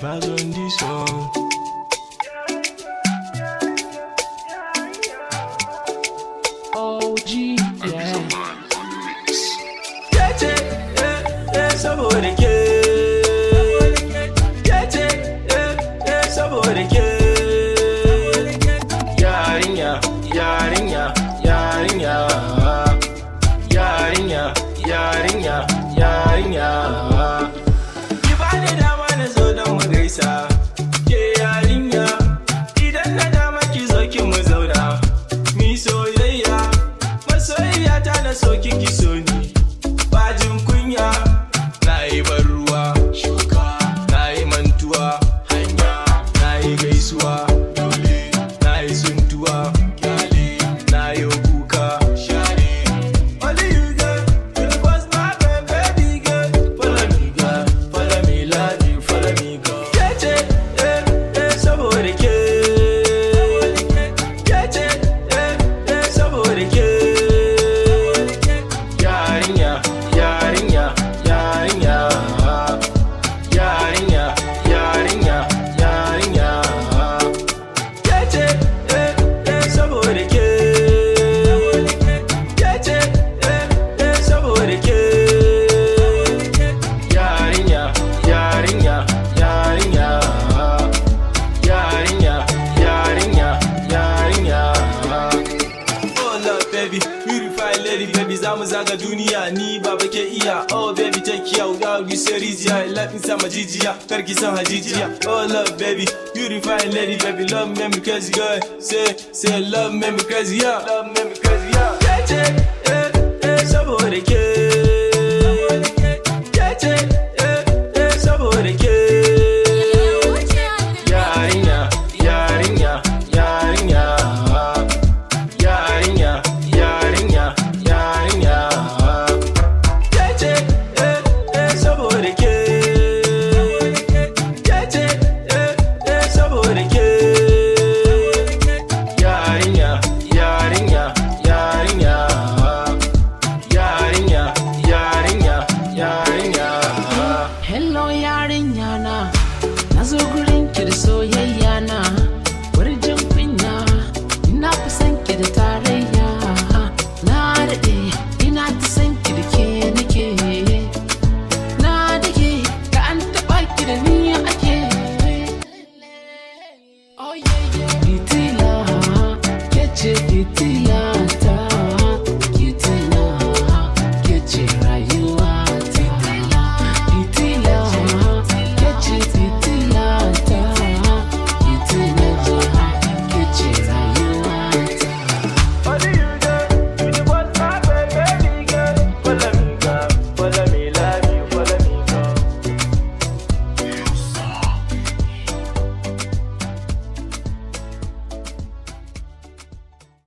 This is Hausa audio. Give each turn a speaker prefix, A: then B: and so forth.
A: vibes on this song. OG, yeah. Saboda ke. Saboda ke. Yarinya, yarinya, yarinya. Yarinya, yarinya, yarinya. Ki bani dama na zo don mu gaisa. Ke yarinya, idan na dama ki zo ki mu zauna. Mi soyayya, masoyiya ta na so ki so ni. Bajin kunya, na yi ban ruwa, shuka, na yi mantuwa, hanya, na yi gaisuwa, dole, na yi suntuwa, kyale, na yi kuka, share. Only you girl, you the boss my baby girl. Follow me girl, follow me love you, follow me girl. Saboda ke. Saboda ke. Yarinya, yarinya, yarinya. Yarinya, yarinya, yarinya. Saboda ke. Saboda ke. Yarinya, yarinya, yarinya. Yarinya, yarinya, yarinya. Oh love baby, beautiful lady baby, zamu zaga duniya ni baba ke iya. Oh baby take care, wow you say easy, I love me sama jijiya, karki san hajijiya. Oh love baby, beautiful lady baby, love me crazy girl, say love me crazy, yeah, love me crazy, yeah.